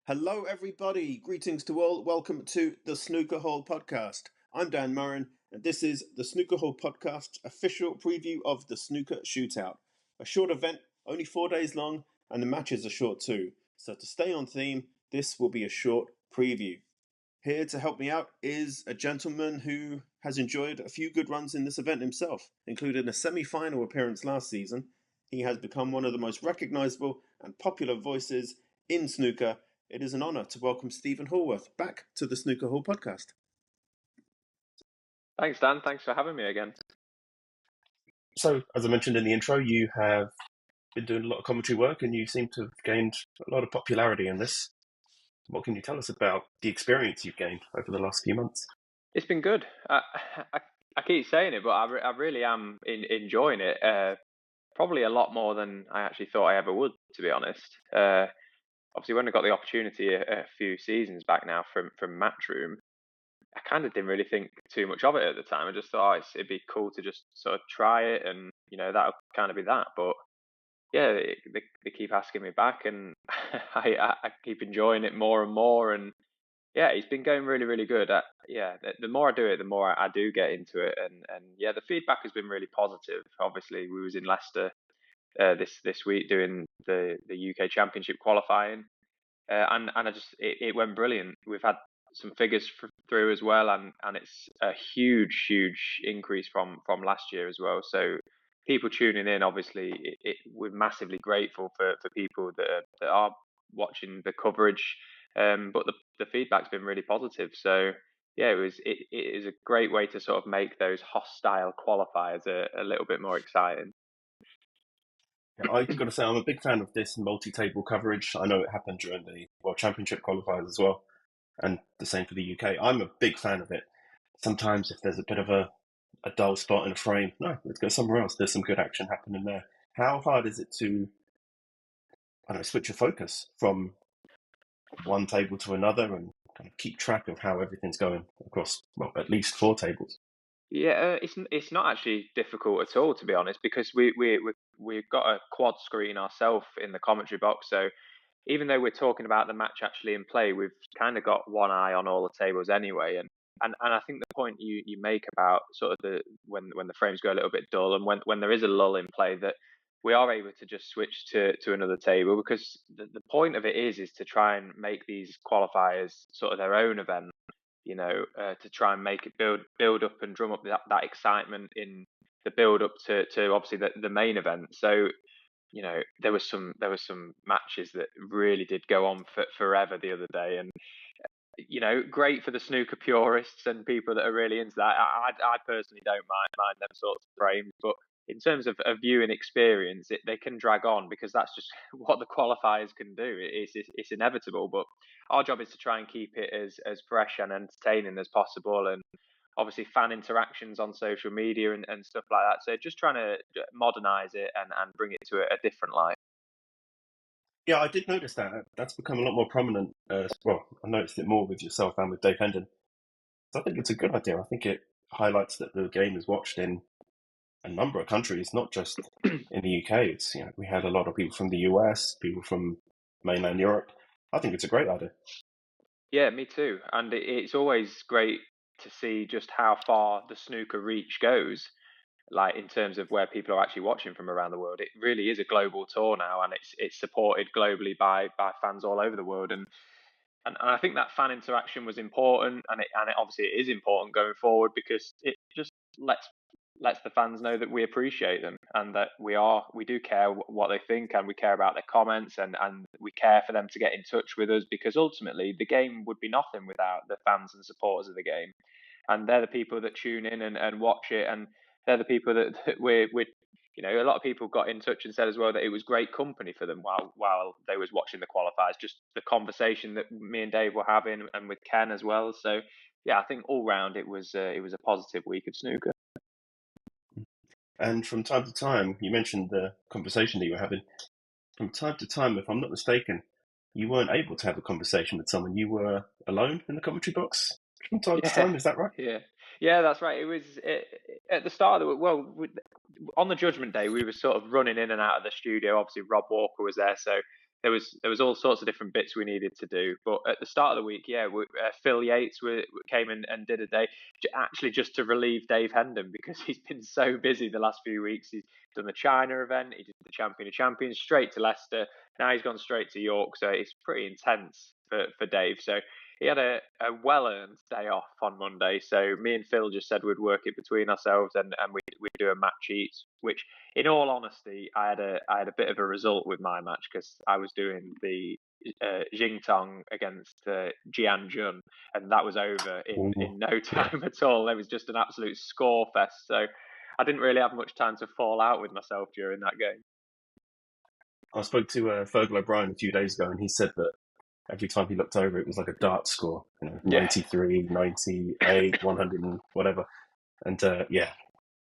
Hello, everybody. Greetings to all. Welcome to the Snooker Hall Podcast. I'm Dan Murren, and this is the Snooker Hall Podcast's official preview of the Snooker Shoot Out. A short event, only 4 days long, and the matches are short too. So to stay on theme, this will be a short preview. Here to help me out is a gentleman who has enjoyed a few good runs in this event himself, including a semi-final appearance last season. He has become one of the most recognisable and popular voices in snooker. It is an honour to welcome Steven Hallworth back to the Snooker Hall Podcast. Thanks, Dan. Thanks for having me again. So, as I mentioned in the intro, you have been doing a lot of commentary work and you seem to have gained a lot of popularity in this. What can you tell us about the experience you've gained over the last few months? It's been good. I keep saying it, but I really am enjoying it. Probably a lot more than I actually thought I ever would, to be honest. Obviously, when I got the opportunity a few seasons back now from Matchroom, I kind of didn't really think too much of it at the time. I just thought it'd be cool to just sort of try it, and that'll kind of be that. But yeah, they keep asking me back, and I keep enjoying it more and more. And yeah, it's been going really, really good. The more I do it, the more I do get into it, and yeah, the feedback has been really positive. Obviously, we was in Leicester this week doing the UK Championship qualifying, and it went brilliant. We've had some figures through as well, and it's a huge increase from last year as well. So people tuning in, obviously, we're massively grateful for people that are watching the coverage. But the feedback's been really positive. So yeah, it is a great way to sort of make those hostile qualifiers a little bit more exciting. Yeah, I've got to say, I'm a big fan of this multi-table coverage. I know it happened during the World Championship qualifiers as well, and the same for the UK. I'm a big fan of it. Sometimes if there's a bit of a dull spot in a frame, no, let's go somewhere else. There's some good action happening there. How hard is it to, switch your focus from one table to another and kind of keep track of how everything's going across, well, at least 4 tables? Yeah, it's not actually difficult at all, to be honest, because we've got a quad screen ourselves in the commentary box. So even though we're talking about the match actually in play, we've kind of got one eye on all the tables anyway. And I think the point you make about sort of when the frames go a little bit dull and when there is a lull in play, that we are able to just switch to another table, because the point of it is to try and make these qualifiers sort of their own event, to try and make it build up and drum up that excitement in the build up to obviously the main event. So there was some matches that really did go on for forever the other day, and great for the snooker purists and people that are really into that. I personally don't mind them sorts of frames, but in terms of a viewing experience, they can drag on, because that's just what the qualifiers can do. It's inevitable, but our job is to try and keep it as fresh and entertaining as possible, and obviously fan interactions on social media and stuff like that. So just trying to modernize it and bring it to a different light. Yeah, I did notice that. That's become a lot more prominent. Well, I noticed it more with yourself and with Dave Hendon. So I think it's a good idea. I think it highlights that the game is watched in a number of countries, not just in the UK. It's we had a lot of people from the US, people from mainland Europe. I think it's a great idea. Yeah, me too. And it's always great to see just how far the snooker reach goes, like in terms of where people are actually watching from around the world. It really is a global tour now, and it's supported globally by fans all over the world. And I think that fan interaction was important, and it obviously it is important going forward, because it just lets the fans know that we appreciate them, and that we do care what they think, and we care about their comments, and we care for them to get in touch with us, because ultimately the game would be nothing without the fans and supporters of the game. And they're the people that tune in and watch it, and they're the people that we're a lot of people got in touch and said as well that it was great company for them while they was watching the qualifiers, just the conversation that me and Dave were having, and with Ken as well. So yeah, I think all round it was a positive week of snooker. And from time to time, you mentioned the conversation that you were having. From time to time, if I'm not mistaken, you weren't able to have a conversation with someone. You were alone in the commentary box from time to time. Is that right? Yeah, that's right. It was at the start of on the Judgment Day, we were sort of running in and out of the studio. Obviously, Rob Walker was there, so there was all sorts of different bits we needed to do. But at the start of the week, Phil Yates came and did a day actually just to relieve Dave Hendon, because he's been so busy the last few weeks. He's done the China event, he did the Champion of Champions, straight to Leicester. Now he's gone straight to York, so it's pretty intense for Dave. So he had a well-earned day off on Monday. So me and Phil just said we'd work it between ourselves, and we'd do a match each, which, in all honesty, I had a bit of a result with my match, because I was doing the Jingtong against Jian Jun, and that was over in no time at all. It was just an absolute score fest. So I didn't really have much time to fall out with myself during that game. I spoke to Fergal O'Brien a few days ago, and he said that every time he looked over, it was like a dart score, 93, 98, 100 and whatever. And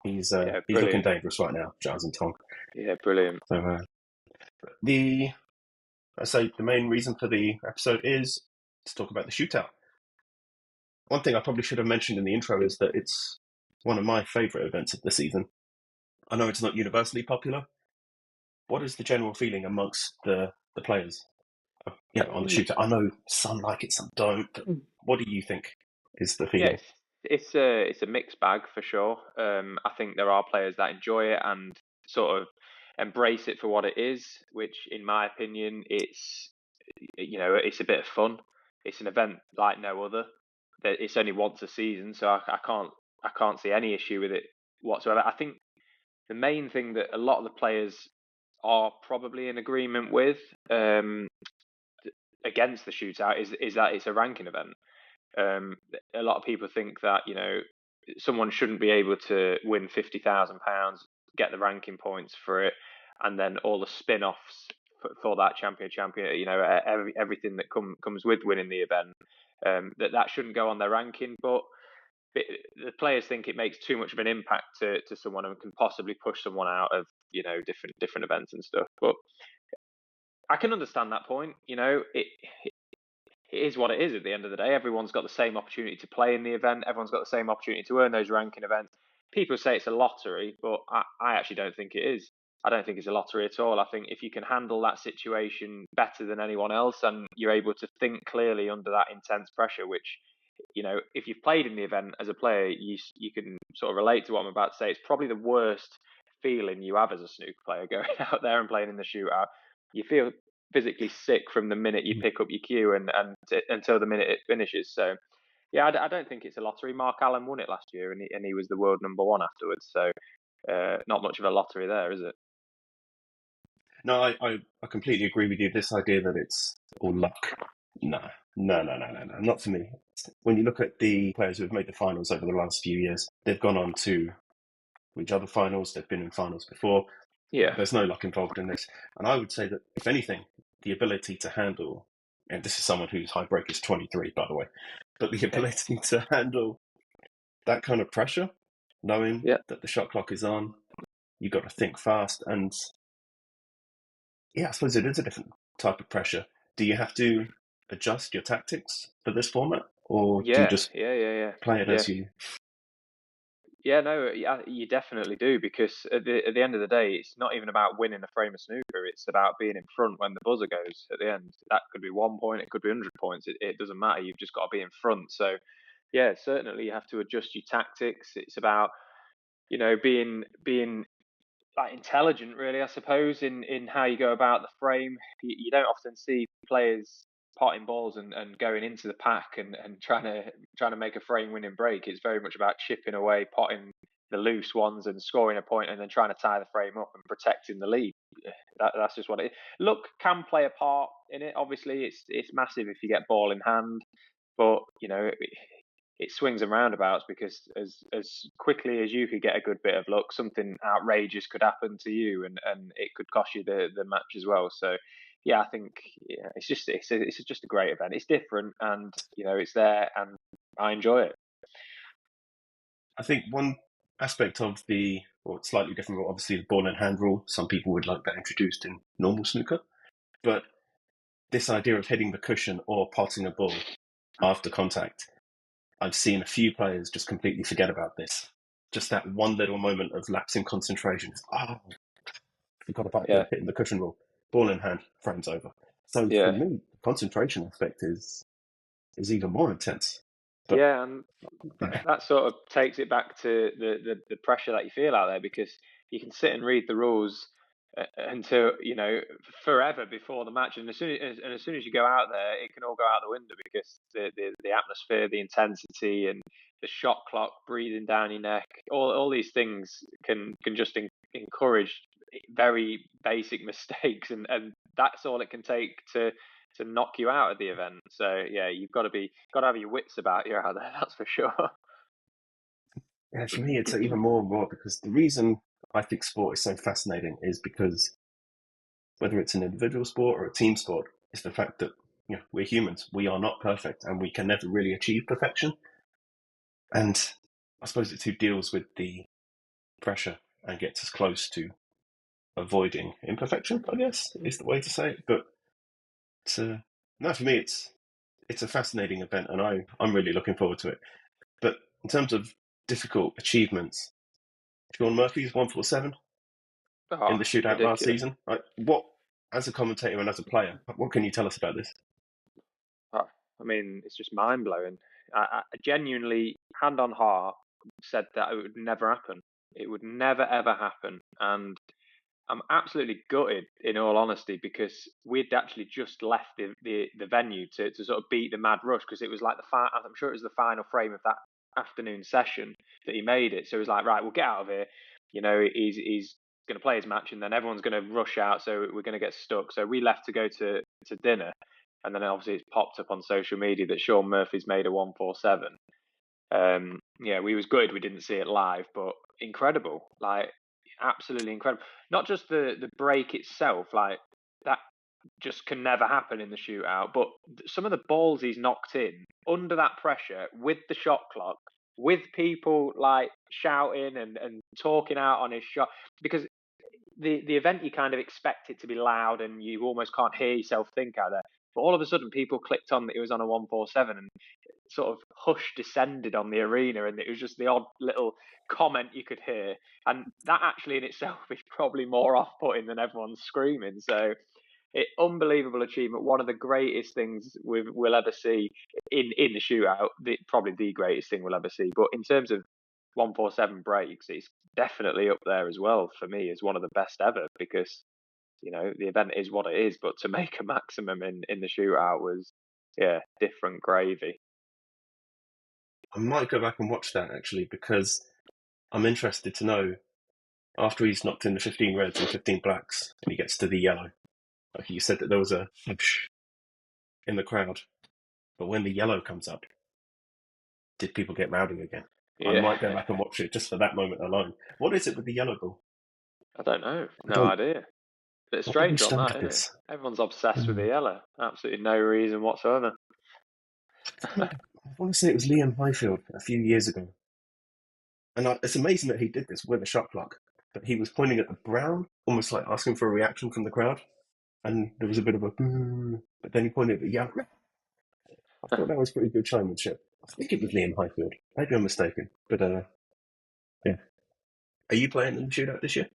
he's looking dangerous right now, Zhao Zhintong. Yeah, brilliant. So the main reason for the episode is to talk about the shootout. One thing I probably should have mentioned in the intro is that it's one of my favourite events of the season. I know it's not universally popular. What is the general feeling amongst the players? On the shootout? I know some like it, some don't. But what do you think is the feeling? Yeah, it's a mixed bag for sure. I think there are players that enjoy it and sort of embrace it for what it is, which, in my opinion, it's a bit of fun. It's an event like no other. It's only once a season, so I can't see any issue with it whatsoever. I think the main thing that a lot of the players are probably in agreement with against the shootout is that it's a ranking event. A lot of people think that someone shouldn't be able to win £50,000, get the ranking points for it, and then all the spin-offs for that champion, everything that comes with winning the event, that shouldn't go on their ranking. But the players think it makes too much of an impact to someone and can possibly push someone out of different events and stuff. But I can understand that point. It is what it is at the end of the day. Everyone's got the same opportunity to play in the event. Everyone's got the same opportunity to earn those ranking events. People say it's a lottery, but I actually don't think it is. I don't think it's a lottery at all. I think if you can handle that situation better than anyone else, and you're able to think clearly under that intense pressure, which, if you've played in the event as a player, you can sort of relate to what I'm about to say. It's probably the worst feeling you have as a snooker player, going out there and playing in the shootout. You feel physically sick from the minute you pick up your cue and until the minute it finishes. So, yeah, I don't think it's a lottery. Mark Allen won it last year, and he was the world number one afterwards. So, not much of a lottery there, is it? No, I completely agree with you. This idea that it's all luck, no, not for me. When you look at the players who have made the finals over the last few years, they've gone on to reach other finals. They've been in finals before. Yeah, there's no luck involved in this. And I would say that, if anything, the ability to handle, and this is someone whose high break is 23, by the way, but the ability to handle that kind of pressure, knowing that the shot clock is on, you've got to think fast. And I suppose it is a different type of pressure. Do you have to adjust your tactics for this format, or do you just play it as you? Yeah, no, you definitely do, because at the end of the day, it's not even about winning a frame of snooker. It's about being in front when the buzzer goes at the end. That could be 1 point, it could be 100 points. It doesn't matter. You've just got to be in front. So, yeah, certainly you have to adjust your tactics. It's about, being like intelligent, really, I suppose, in how you go about the frame. You don't often see players potting balls and going into the pack and trying to make a frame winning break. It's very much about chipping away, potting the loose ones and scoring a point, and then trying to tie the frame up and protecting the lead. That's just what it is. Luck can play a part in it. Obviously, it's massive if you get ball in hand, but it swings and roundabouts, because as quickly as you could get a good bit of luck, something outrageous could happen to you, and it could cost you the match as well. So, yeah, I think it's just a great event. It's different, and it's there, and I enjoy it. I think one aspect of slightly different rule, obviously the ball in hand rule. Some people would like that introduced in normal snooker, but this idea of hitting the cushion or potting a ball after contact, I've seen a few players just completely forget about this. Just that one little moment of lapse in concentration. Forgot about hitting the cushion rule. Ball in hand, frame's over. So for Yeah. me, the concentration aspect is even more intense. But Yeah, and that sort of takes it back to the pressure that you feel out there, because you can sit and read the rules until forever before the match, and as soon as you go out there, it can all go out the window, because the atmosphere, the intensity, and the shot clock breathing down your neck, all these things can just encourage very basic mistakes, and that's all it can take to knock you out of the event. So yeah, you've got to have your wits about you out there, that's for sure. yeah, for me, it's even more and more because the reason I think sport is so fascinating is because whether it's an individual sport or a team sport, it's the fact that we're humans. We are not perfect, and we can never really achieve perfection. And I suppose it's who deals with the pressure and gets us close to avoiding imperfection, I guess, is the way to say it. But no, for me, it's a fascinating event, and I'm really looking forward to it. But in terms of difficult achievements, Sean Murphy's 147 in Oh, the shootout last ridiculous. season. Like, what, as a commentator and as a player, what can you tell us about this? Oh, I mean, it's just mind blowing. I genuinely, hand on heart, said that it would never happen. It would never ever happen, and I'm absolutely gutted, in all honesty, because we'd actually just left the venue to sort of beat the mad rush, because it was like I'm sure it was the final frame of that afternoon session that he made it. So it was like, right, we'll get out of here. He's going to play his match, and then everyone's going to rush out, so we're going to get stuck. So we left to go to dinner, and then obviously it's popped up on social media that Sean Murphy's made a 147. Yeah, we was good. We didn't see it live, but incredible, like absolutely incredible. Not just the break itself, like that just can never happen in the shootout, but some of the balls he's knocked in under that pressure with the shot clock, with people like shouting and talking out on his shot, because the event, you kind of expect it to be loud and you almost can't hear yourself think out there. But all of a sudden, people clicked on that it was on a 147, and sort of hush descended on the arena, and it was just the odd little comment you could hear, and that actually in itself is probably more off-putting than everyone's screaming. So unbelievable achievement, one of the greatest things we'll ever see in the shootout, probably the greatest thing we'll ever see. But in terms of 147 breaks, it's definitely up there as well for me as one of the best ever, because the event is what it is, but to make a maximum in the shootout was, yeah, different gravy. I might go back and watch that actually because I'm interested to know after he's knocked in the 15 reds and 15 blacks and he gets to the yellow. Like you said that there was a whoosh in the crowd, but when the yellow comes up, did people get rowdy again? I Yeah. might go back and watch it just for that moment alone. What is it with the yellow ball? I don't know, I no don't. idea. Bit What do we strange on stand that, for isn't it? this? Everyone's obsessed with the Hmm. yellow, absolutely no reason whatsoever. I want to say it was Liam Highfield a few years ago. And it's amazing that he did this with a shot clock. But he was pointing at the brown, almost like asking for a reaction from the crowd. And there was a bit of a boo. But then he pointed at the yellow. I thought that was pretty good showmanship. I think it was Liam Highfield. Maybe I'm mistaken. But yeah. Are you playing in the shootout this year?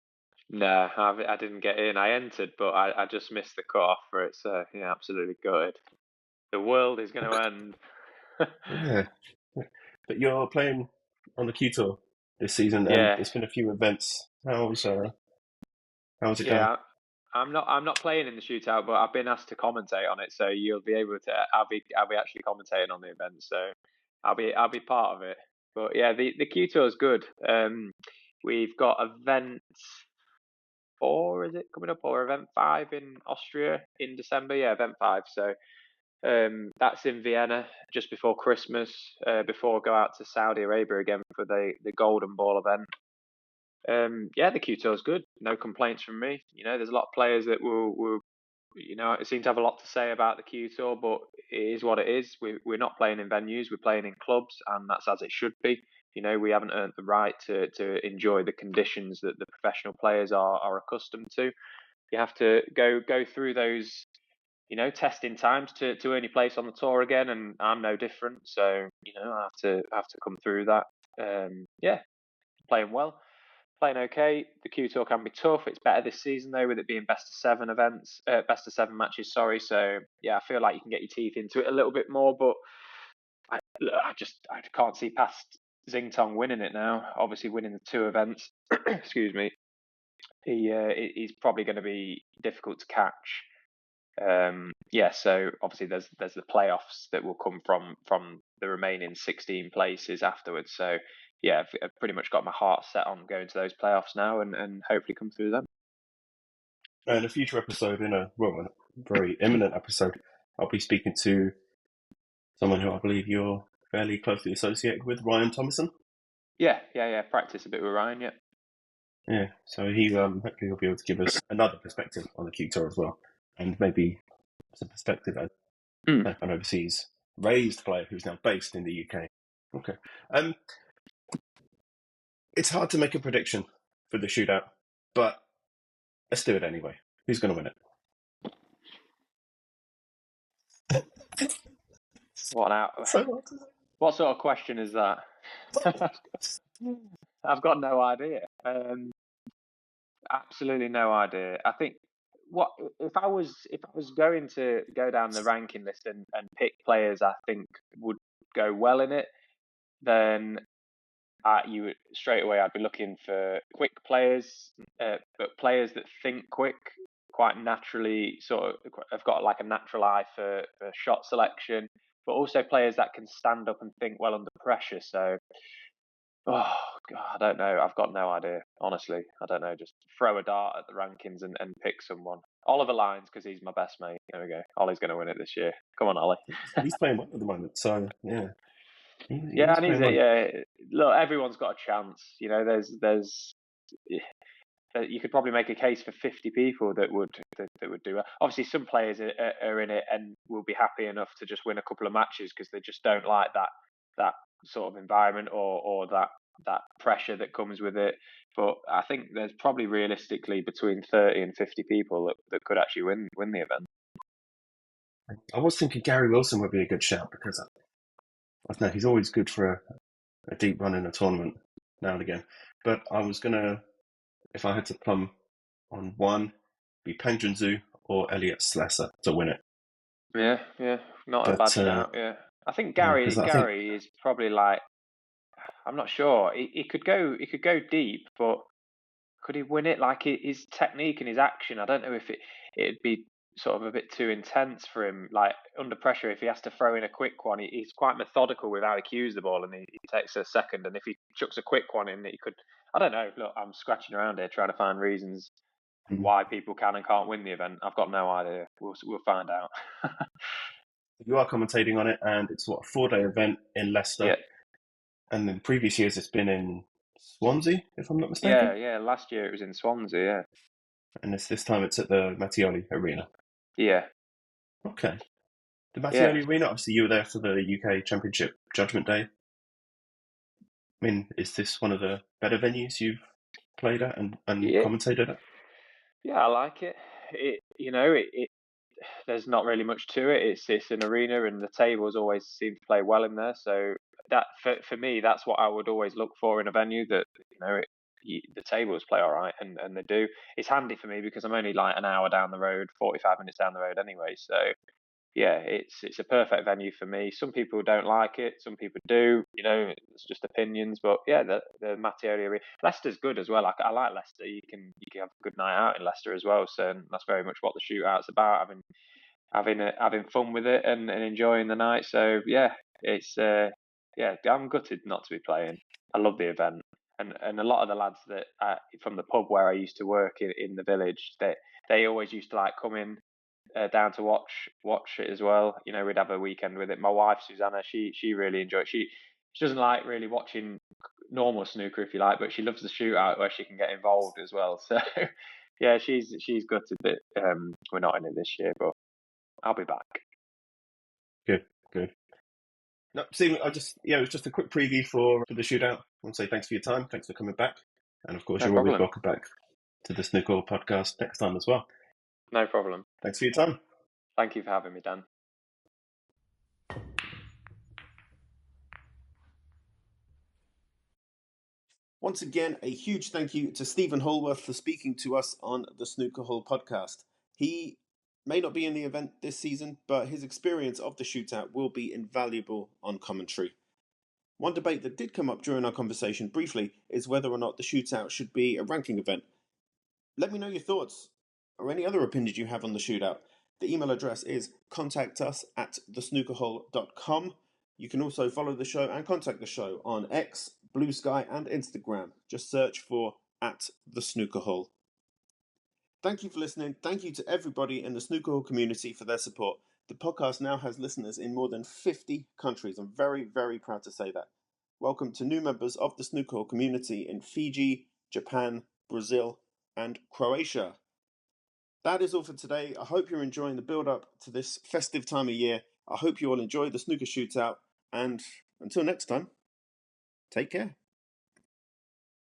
No, I didn't get in. I entered, but I just missed the cut off for it. So yeah, absolutely gutted. The world is going to end. Yeah. But you're playing on the Q Tour this season, and Yeah, there's been a few events. How's it going? yeah. I'm not playing in the shootout, but I've been asked to commentate on it. So you'll be able to. I'll be actually commentating on the event. So I'll be part of it. But yeah, the Q Tour is good. We've got event 4, is it coming up, or event 5 in Austria in December? Yeah, event 5. So that's in Vienna just before Christmas, before I go out to Saudi Arabia again for the Golden Ball event. Yeah, the Q Tour is good. No complaints from me. There's a lot of players that will seem to have a lot to say about the Q Tour, but it is what it is. We're not playing in venues. We're playing in clubs, and that's as it should be. We haven't earned the right to enjoy the conditions that the professional players are accustomed to. You have to go through those testing times to earn your place on the tour again, and I'm no different. So I have to come through that. Yeah, playing well. Playing okay. The Q Tour can be tough. It's better this season though, with it being best of 7 events, best of 7 matches. Sorry. So yeah, I feel like you can get your teeth into it a little bit more, but I can't see past Xingtong winning it now. Obviously, winning the 2 events. Excuse me. He's probably going to be difficult to catch. So obviously there's the playoffs that will come from the remaining 16 places afterwards. So yeah, I've pretty much got my heart set on going to those playoffs now and hopefully come through them. In a future episode, a very imminent episode, I'll be speaking to someone who I believe you're fairly closely associated with, Ryan Thomason. Yeah. Practice a bit with Ryan, yeah. Yeah, so he hopefully he'll be able to give us another perspective on the Q Tour as well, and maybe some perspective as an overseas raised player who's now based in the UK. Okay. It's hard to make a prediction for the shootout, but let's do it anyway. Who's going to win it? What sort of question is that? I've got no idea. Absolutely no idea. I think if I was going to go down the ranking list and pick players I think would go well in it, then straight away I'd be looking for quick players, but players that think quick quite naturally, sort of have got like a natural eye for shot selection, but also players that can stand up and think well under pressure. So, oh God, I don't know. I've got no idea. Honestly, I don't know. Just throw a dart at the rankings and pick someone. Oliver Lyons, because he's my best mate. There we go. Ollie's going to win it this year. Come on, Ollie. He's playing well at the moment, so yeah. Look, everyone's got a chance. You know, there's you could probably make a case for 50 people that would do it. Obviously, some players are in it and will be happy enough to just win a couple of matches because they just don't like that sort of environment or that pressure that comes with it. But I think there's probably realistically between 30 and 50 people that could actually win the event. I was thinking Gary Wilson would be a good shout because I don't know, he's always good for a deep run in a tournament now and again. But I was gonna, if I had to plumb on one, be Penjun Zhu or Elliot Slesser to win it. Yeah, not a bad shout. Yeah, I think Gary is probably like, I'm not sure. He could go deep, but could he win it? Like his technique and his action, I don't know if it'd be sort of a bit too intense for him. Like under pressure, if he has to throw in a quick one, he's quite methodical with how he cues the ball, and he takes a second. And if he chucks a quick one in, he could. I don't know. Look, I'm scratching around here trying to find reasons why people can and can't win the event. I've got no idea. We'll find out. You are commentating on it, and it's a 4-day event in Leicester. Yeah. And in previous years, it's been in Swansea, if I'm not mistaken. Yeah. Last year it was in Swansea. Yeah. And this time it's at the Mattioli Arena. Yeah. Okay. The Mattioli Arena. Obviously, you were there for the UK Championship Judgment Day. I mean, is this one of the better venues you've played at and commentated at? Yeah, I like it. There's not really much to it. It's an arena, and the tables always seem to play well in there. So that for me, that's what I would always look for in a venue. That the tables play all right, and they do. It's handy for me because I'm only like an hour down the road, 45 minutes down the road anyway. So yeah, it's a perfect venue for me. Some people don't like it, some people do. It's just opinions. But yeah, the Mattioli Arena, Leicester's good as well. I like Leicester. You can have a good night out in Leicester as well. So that's very much what the shootout's about. Having fun with it and enjoying the night. So yeah, I'm gutted not to be playing. I love the event, and a lot of the lads that from the pub where I used to work in the village, they always used to like come in down to watch it as well. We'd have a weekend with it. My wife Susanna, she really enjoyed it. She doesn't like really watching normal snooker, if you like, but she loves the shootout where she can get involved as well. So yeah, she's gutted that we're not in it this year, but I'll be back. Good. No, Stephen, it was just a quick preview for the shootout. I want to say thanks for your time. Thanks for coming back. And of course, you're always welcome back to the Snooker Hall Podcast next time as well. No problem. Thanks for your time. Thank you for having me, Dan. Once again, a huge thank you to Steven Hallworth for speaking to us on the Snooker Hall podcast. He may not be in the event this season, but his experience of the shootout will be invaluable on commentary. One debate that did come up during our conversation briefly is whether or not the shootout should be a ranking event. Let me know your thoughts or any other opinions you have on the shootout. The email address is contactus@thesnookerhall.com. You can also follow the show and contact the show on X, Blue Sky, and Instagram. Just search for @thesnookerhall. Thank you for listening. Thank you to everybody in the Snooker Hall community for their support. The podcast now has listeners in more than 50 countries. I'm very, very proud to say that. Welcome to new members of the Snooker Hall community in Fiji, Japan, Brazil, and Croatia. That is all for today. I hope you're enjoying the build-up to this festive time of year. I hope you all enjoy the Snooker Shootout. And until next time, take care.